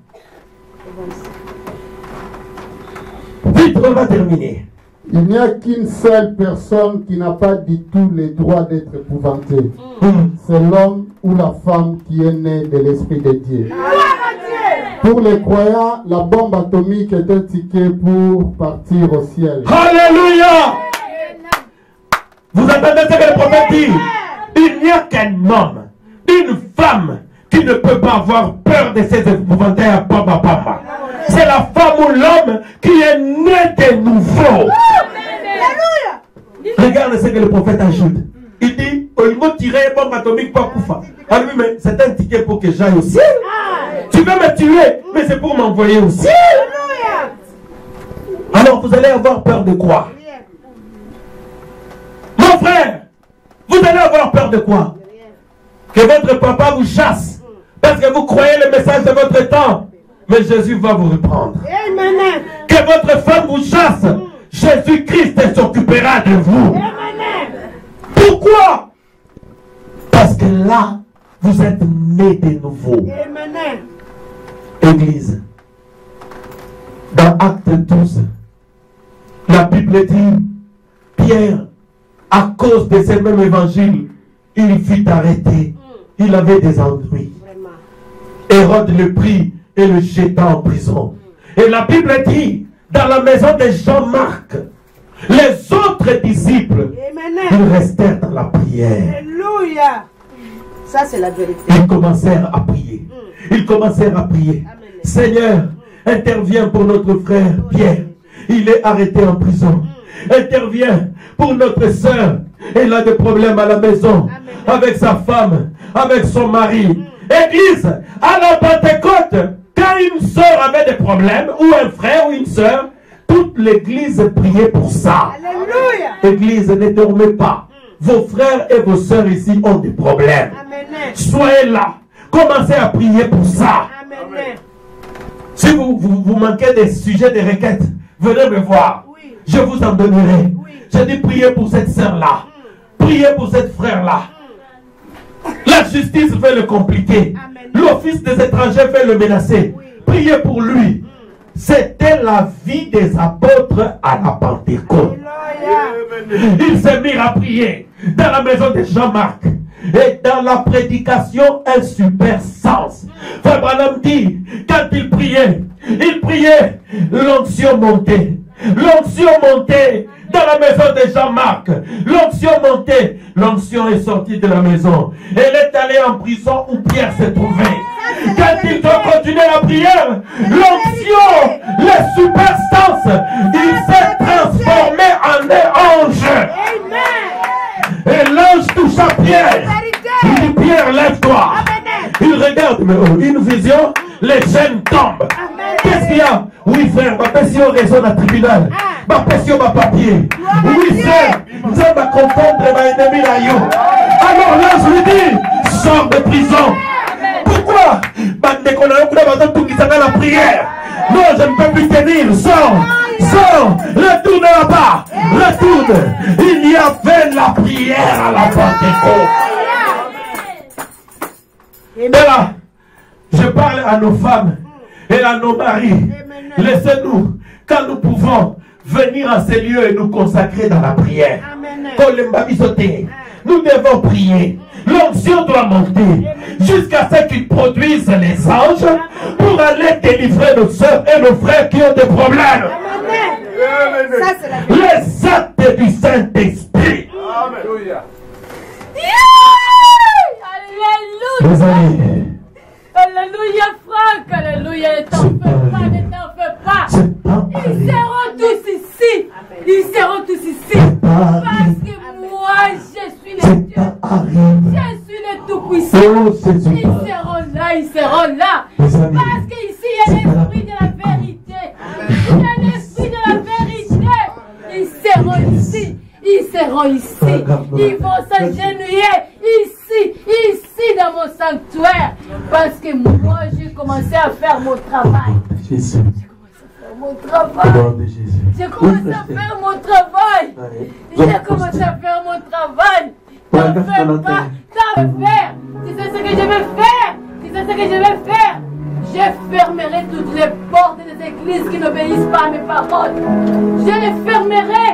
Vite, on va terminer. Il n'y a qu'une seule personne qui n'a pas du tout le droit d'être épouvantée. C'est l'homme ou la femme qui est né de l'Esprit de Dieu. Pour les croyants, la bombe atomique est un ticket pour partir au ciel. Alléluia! Vous entendez ce que le prophète dit? Il n'y a qu'un homme, une femme qui ne peut pas avoir peur de ces épouvantails à papa. C'est la femme ou l'homme qui est né de nouveau. Regarde ce que le prophète ajoute. Il dit, il m'a tiré une bombe atomique pour Koufa. Ah oui, mais c'est un ticket pour que j'aille au ciel. Tu veux me tuer, mais c'est pour m'envoyer au ciel. Alors vous allez avoir peur de quoi? Mon frère, vous allez avoir peur de quoi? Que votre papa vous chasse parce que vous croyez le message de votre temps. Mais Jésus va vous reprendre. Que votre femme vous chasse, Jésus-Christ s'occupera de vous. Pourquoi? Parce que là, vous êtes nés de nouveau. Église, dans Acte 12, la Bible dit, Pierre, à cause de ce même évangile, il fut arrêté. Il avait des ennuis. Hérode le prit et le jeta en prison. Et la Bible dit, dans la maison de Jean-Marc, les autres disciples, ils restèrent dans la prière. Alléluia. Ça, c'est la vérité. Ils commencèrent à prier. Ils commencèrent à prier. Seigneur, interviens pour notre frère Pierre. Il est arrêté en prison. Interviens pour notre soeur. Elle a des problèmes à la maison. Avec sa femme, avec son mari. Église, à la Pentecôte, quand une soeur avait des problèmes, ou un frère ou une soeur, toute l'église priait pour ça. Alléluia. Église, ne dormez pas. Vos frères et vos sœurs ici ont des problèmes. Soyez là. Commencez à prier pour ça. Si vous manquez des sujets de requêtes, venez me voir. Je vous en donnerai. Je dis priez pour cette sœur-là. Priez pour cette frère-là. La justice veut le compliquer. L'office des étrangers veut le menacer. Priez pour lui. c'était la vie des apôtres à la Pentecôte. Il s'est mis à prier dans la maison de Jean-Marc. Et dans la prédication, un super sens. Frère Branham dit, quand il priait, l'onction montait. L'onction montait dans la maison de Jean-Marc. L'onction montait. L'onction est sortie de la maison. Elle est allée en prison où Pierre s'est trouvé. Quand il doit continuer la prière, l'onction, le super sens, il s'est transformé en un ange. Et l'ange toucha Pierre. Il dit, Pierre, lève-toi. Il regarde, mais une vision, les chaînes tombent. Qu'est-ce qu'il y a? Oui, frère, ma passion raisonne à tribunal. Ma passion, ma papier. Oui, frère, nous allons confondre ma ennemi là. Alors l'ange lui dit, sors de prison. Pourquoi? La prière. Non, je ne peux plus tenir. Sors. Sors. Retourne là-bas. Retourne. Il y avait la prière à la Pentecôte. Et là, je parle à nos femmes et à nos maris. Laissez-nous, quand nous pouvons, venir à ces lieux et nous consacrer dans la prière. Nous devons prier. L'onction doit monter jusqu'à ce qu'ils produisent les anges pour aller délivrer nos soeurs et nos frères qui ont des problèmes. Les actes du Saint-Esprit. Alléluia. Les amis. Alléluia, Franck. Alléluia. Ne t'en fais pas, ne t'en fais pas. Ils seront tous ici. Ils seront tous ici. Parce que moi, je suis le Dieu. Je suis le Tout-Puissant. Ils seront là, ils seront là. Parce qu'ici, il y a l'esprit de la vérité. Il y a l'esprit de la vérité. Ils seront ici. Ils seront ici. Ils vont s'agenouiller ici dans mon sanctuaire. Parce que moi, j'ai commencé à faire mon travail. Jésus. Mon travail. J'ai commencé à faire mon travail. J'ai commencé à faire mon travail. T'en fais pas. T'en faire. Tu sais ce que je vais faire. Tu sais ce que je vais faire. Je fermerai toutes les portes des églises qui n'obéissent pas à mes paroles. Je les fermerai.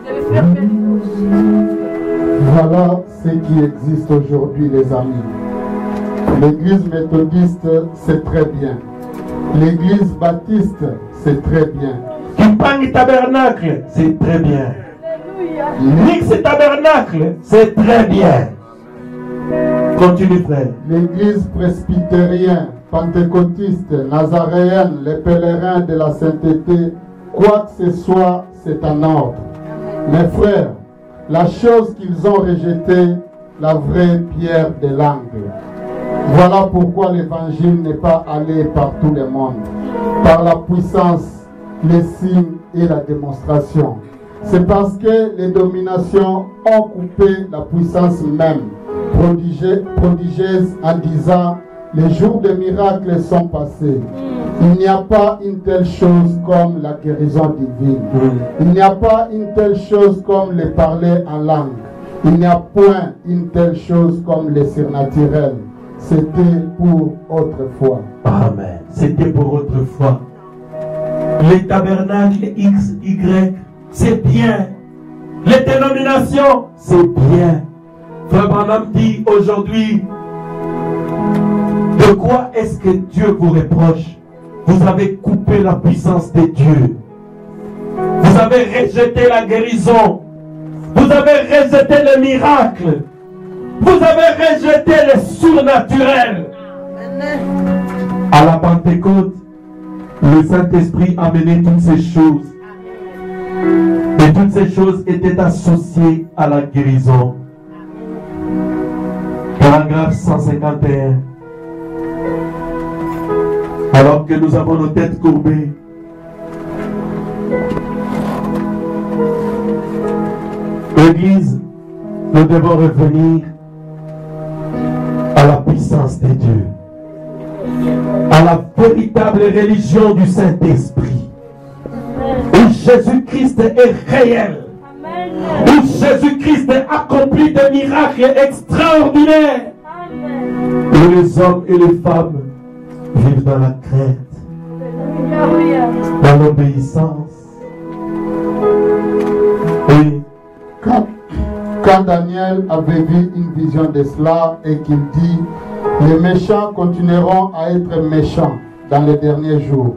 Je vais fermer les clochers. Voilà ce qui existe aujourd'hui, les amis. L'église méthodiste, c'est très bien. L'église baptiste, c'est très bien. Kipang tabernacle, c'est très bien. Alléluia. Nix tabernacle, c'est très bien. Continue, frère. L'église presbytérienne, pentecôtiste, nazaréenne, les pèlerins de la sainteté, quoi que ce soit, c'est en ordre. Mes frères, la chose qu'ils ont rejetée, la vraie pierre de l'angle. Voilà pourquoi l'évangile n'est pas allé par tout le monde, par la puissance, les signes et la démonstration. C'est parce que les dominations ont coupé la puissance même, prodigieuse en disant, les jours de miracles sont passés. Il n'y a pas une telle chose comme la guérison divine. Il n'y a pas une telle chose comme le parler en langue. Il n'y a point une telle chose comme le surnaturel. C'était pour autrefois. Amen. C'était pour autrefois. Les tabernacles X, Y, c'est bien. Les dénominations, c'est bien. Frère Branham dit aujourd'hui, de quoi est-ce que Dieu vous reproche? Vous avez coupé la puissance de Dieu. Vous avez rejeté la guérison. Vous avez rejeté le miracle. Vous avez rejeté le surnaturel. À la Pentecôte, le Saint-Esprit a mené toutes ces choses. Et toutes ces choses étaient associées à la guérison. Paragraphe 151. Alors que nous avons nos têtes courbées, l'Église, nous devons revenir à la puissance de Dieu, à la véritable religion du Saint-Esprit, où Jésus-Christ est réel, où Jésus-Christ accomplit des miracles extraordinaires, où les hommes et les femmes vivent dans la crainte. dans l'obéissance. Oui. Quand Daniel avait vu une vision de cela et qu'il dit, les méchants continueront à être méchants dans les derniers jours,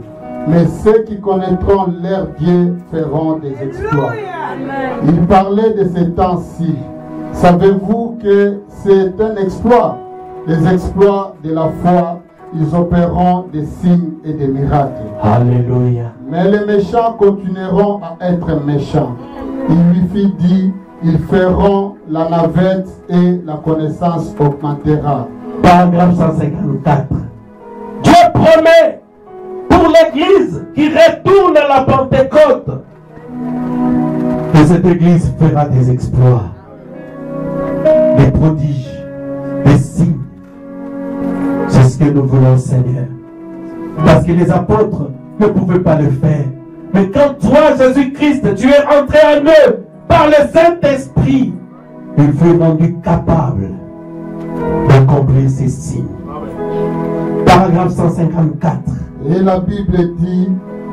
mais ceux qui connaîtront leur Dieu feront des exploits. Il parlait de ces temps-ci. Savez-vous que c'est un exploit? Les exploits de la foi, ils opéreront des signes et des miracles. Alléluia. Mais les méchants continueront à être méchants. Il lui fit dire, ils feront la navette et la connaissance augmentera. Paragraphe 154. Dieu promet pour l'Église qui retourne à la Pentecôte que cette Église fera des exploits, des prodiges, des signes. C'est ce que nous voulons, Seigneur. Parce que les apôtres ne pouvaient pas le faire. Mais quand toi, Jésus-Christ, tu es entré en eux par le Saint-Esprit, ils furent rendus capables d'accomplir ces signes. Paragraphe 154. Et la Bible dit,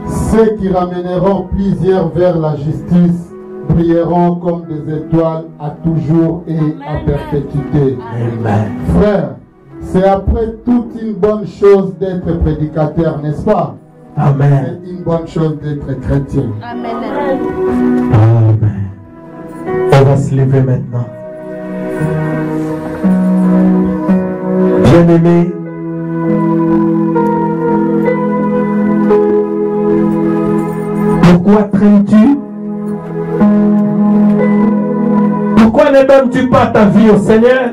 ceux qui ramèneront plusieurs vers la justice brilleront comme des étoiles à toujours et à perpétuité. Amen. Frère, c'est après toute une bonne chose d'être prédicateur, n'est-ce pas? Amen. C'est une bonne chose d'être chrétien. Amen. Amen. On va se lever maintenant. Bien-aimé, pourquoi traînes-tu? Pourquoi ne donnes-tu pas ta vie au Seigneur?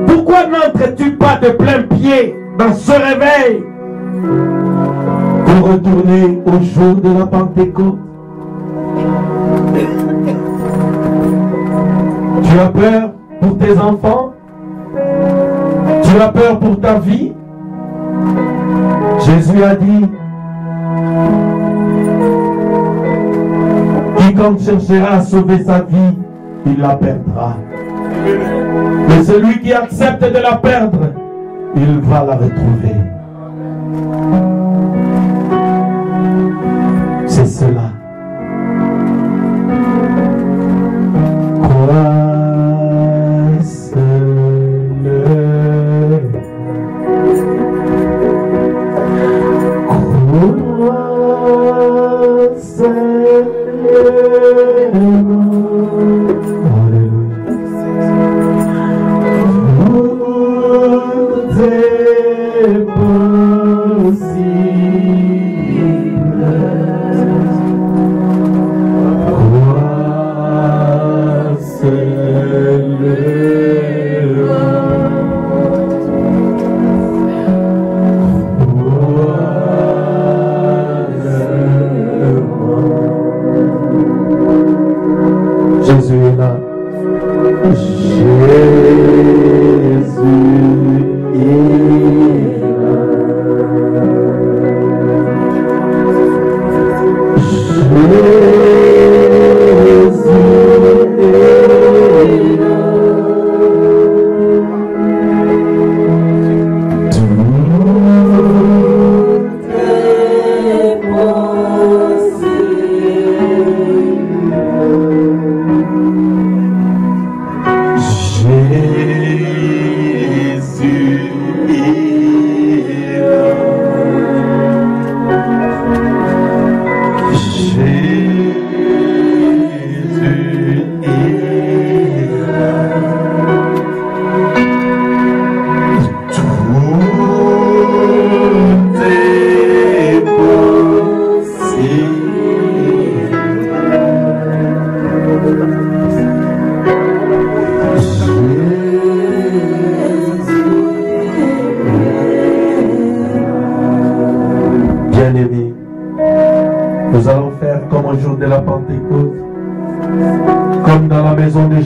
Pourquoi n'entres-tu pas de plein pied dans ce réveil pour retourner au jour de la Pentecôte? Tu as peur pour tes enfants? Tu as peur pour ta vie? Jésus a dit, quiconque cherchera à sauver sa vie, il la perdra. Mais celui qui accepte de la perdre, il va la retrouver. C'est cela.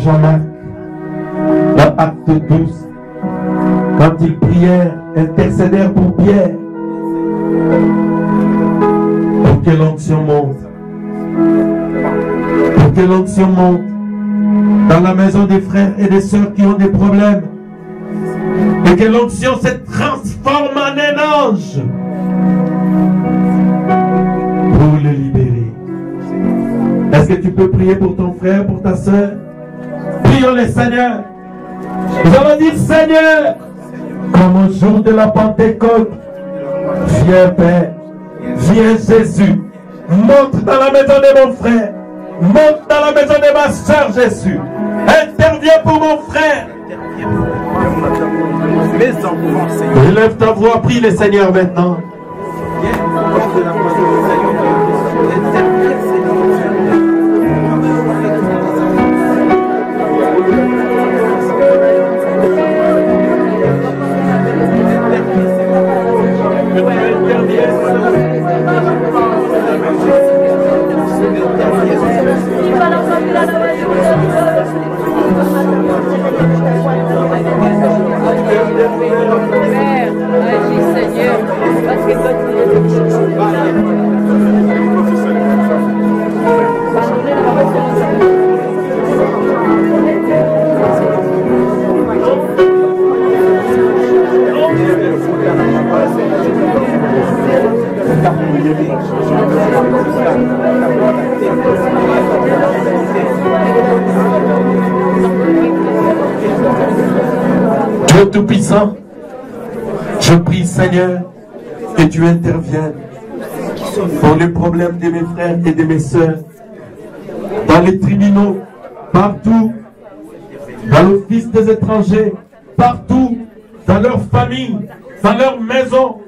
Jean-Marc, dans Acte 12, quand ils prièrent, intercédèrent pour Pierre, pour que l'onction monte, pour que l'onction monte dans la maison des frères et des sœurs qui ont des problèmes, et que l'onction se transforme en un anges pour le libérer. Est-ce que tu peux prier pour ton frère, pour ta soeur? Prions le Seigneur. Nous allons dire, Seigneur, comme au jour de la Pentecôte, viens Père, viens Jésus, monte dans la maison de mon frère, monte dans la maison de ma soeur Jésus, interviens pour mon frère. Élève ta voix, prie le Seigneur maintenant. Père, agis Seigneur, parce que toi tu Dieu Tout-Puissant, je prie Seigneur que tu interviennes pour les problèmes de mes frères et de mes sœurs, dans les tribunaux, partout, dans l'office des étrangers, partout, dans leur famille, dans leur maison,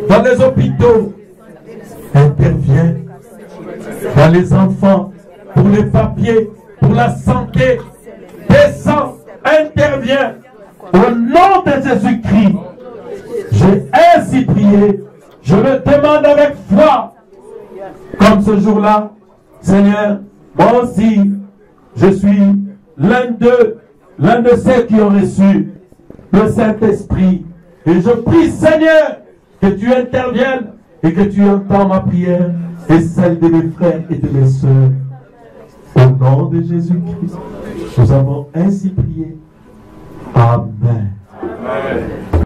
dans les hôpitaux. Interviens dans les enfants, pour les papiers, pour la santé. Descends, interviens. Au nom de Jésus-Christ, j'ai ainsi prié. Je le demande avec foi. Comme ce jour-là, Seigneur, moi aussi, je suis l'un de ceux qui ont reçu le Saint-Esprit. Et je prie, Seigneur, que tu interviennes et que tu entends ma prière et celle de mes frères et de mes sœurs. Au nom de Jésus-Christ, nous avons ainsi prié. Amen. Amen.